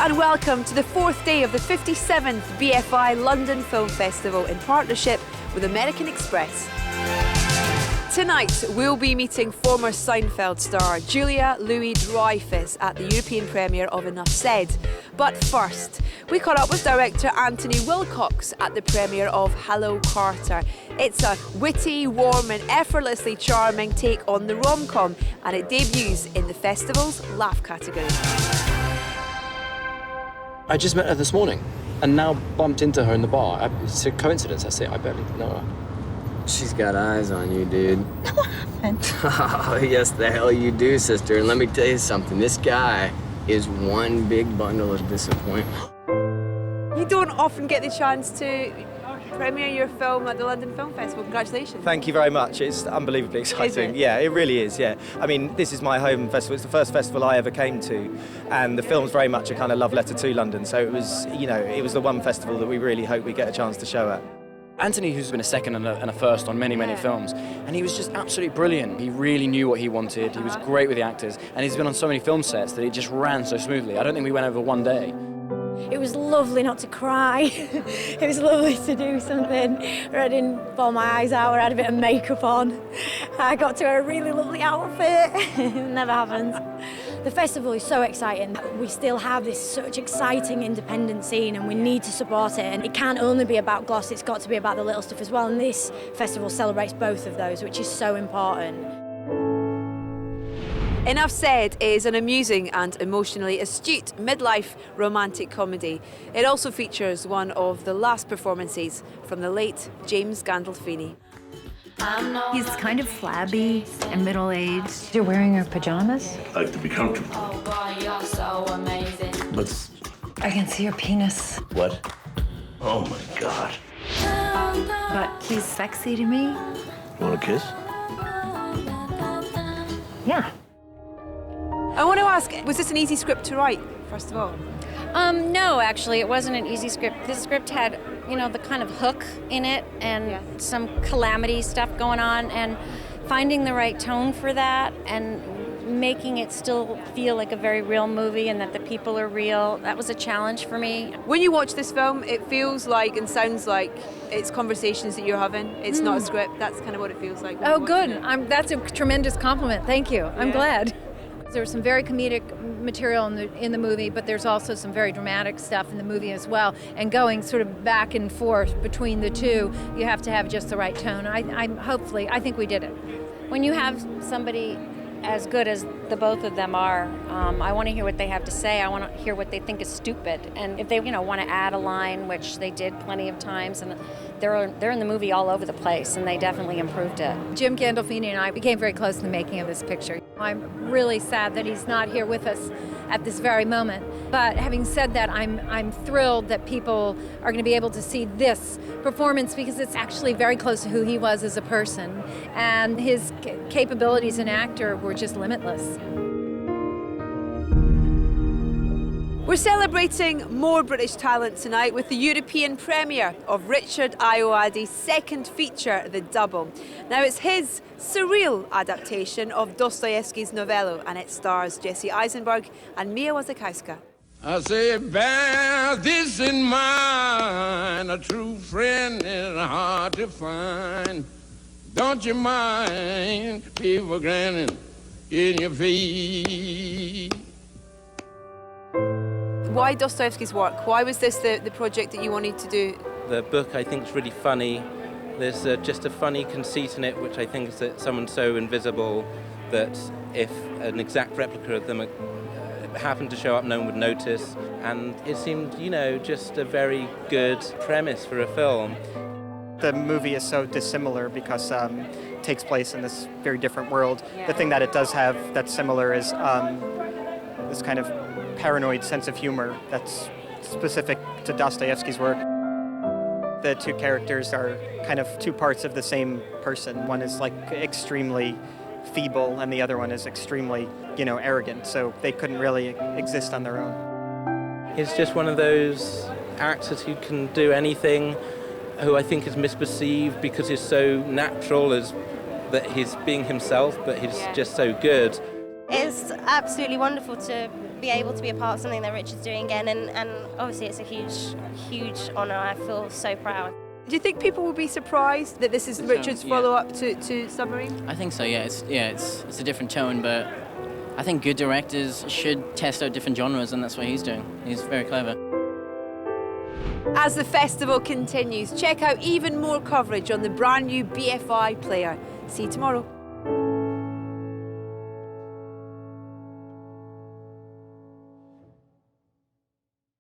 and welcome to the fourth day of the 57th BFI London Film Festival in partnership with American Express. Tonight, we'll be meeting former Seinfeld star Julia Louis-Dreyfus at the European premiere of Enough Said. But first, we caught up with director Anthony Wilcox at the premiere of Hello, Carter. It's a witty, warm and effortlessly charming take on the rom-com, and it debuts in the festival's laugh category. I just met her this morning and now bumped into her in the bar. It's a coincidence, that's it. I barely know her. She's got eyes on you, dude. What happened? Oh, yes, the hell you do, sister. And let me tell you something. This guy is one big bundle of disappointment. You don't often get the chance to premiere your film at the London Film Festival. Congratulations. Thank you very much. It's unbelievably exciting. Yeah, it really is, yeah. I mean, this is my home festival. It's the first festival I ever came to, and the film's very much a kind of love letter to London. So it was, it was the one festival that we really hope we get a chance to show at. Anthony, who's been a second and a first on many films, and he was just absolutely brilliant. He really knew what he wanted. He was great with the actors, and he's been on so many film sets that it just ran so smoothly. I don't think we went over one day. It was lovely not to cry. It was lovely to do something where I didn't bawl my eyes out, where I had a bit of makeup on. I got to wear a really lovely outfit. It never happens. The festival is so exciting. We still have this such exciting independent scene and we need to support it. And it can't only be about gloss, it's got to be about the little stuff as well. And this festival celebrates both of those, which is so important. Enough Said is an amusing and emotionally astute midlife romantic comedy. It also features one of the last performances from the late James Gandolfini. He's kind of flabby and middle-aged. You're wearing your pajamas? I like to be comfortable. But I can see your penis. what? Oh my God. But he's sexy to me. You want a kiss? Yeah. I want to ask, was this an easy script to write, first of all? No, actually, it wasn't an easy script. This script had, the kind of hook in it and some calamity stuff going on, and finding the right tone for that and making it still feel like a very real movie and that the people are real. That was a challenge for me. When you watch this film, it feels like and sounds like it's conversations that you're having. It's not a script. That's kind of what it feels like. Oh, good. That's a tremendous compliment. Thank you. I'm glad. There's some very comedic material in the movie, but there's also some very dramatic stuff in the movie as well. And going sort of back and forth between the two, you have to have just the right tone. I think we did it. When you have somebody as good as the both of them are, I want to hear what they have to say. I want to hear what they think is stupid. And if they, want to add a line, which they did plenty of times, and they're in the movie all over the place, and they definitely improved it. Jim Gandolfini and I became very close in the making of this picture. I'm really sad that he's not here with us at this very moment. But having said that, I'm thrilled that people are going to be able to see this performance because it's actually very close to who he was as a person. And his capabilities as an actor were just limitless. We're celebrating more British talent tonight with the European premiere of Richard Ayoade's second feature, The Double. Now, it's his surreal adaptation of Dostoyevsky's novello, and it stars Jesse Eisenberg and Mia Wasikowska. I say, bear this in mind, a true friend is hard to find. Don't you mind people grinning in your face? Why Dostoyevsky's work? Why was this the project that you wanted to do? The book, I think, is really funny. There's just a funny conceit in it, which I think is that someone's so invisible that if an exact replica of them happened to show up, no one would notice. And it seemed, just a very good premise for a film. The movie is so dissimilar because it takes place in this very different world. The thing that it does have that's similar is this kind of paranoid sense of humor that's specific to Dostoyevsky's work. The two characters are kind of two parts of the same person. One is like extremely feeble and the other one is extremely, arrogant. So they couldn't really exist on their own. He's just one of those actors who can do anything, who I think is misperceived because he's so natural as that he's being himself, but he's just so good. It's absolutely wonderful to be able to be a part of something that Richard's doing again, and obviously it's a huge honour. I feel so proud. Do you think people will be surprised that this is Richard's follow-up to Submarine? I think so. Yeah, it's a different tone, but I think good directors should test out different genres, and that's what he's doing. He's very clever. As the festival continues, check out even more coverage on the brand new BFI player. See you tomorrow.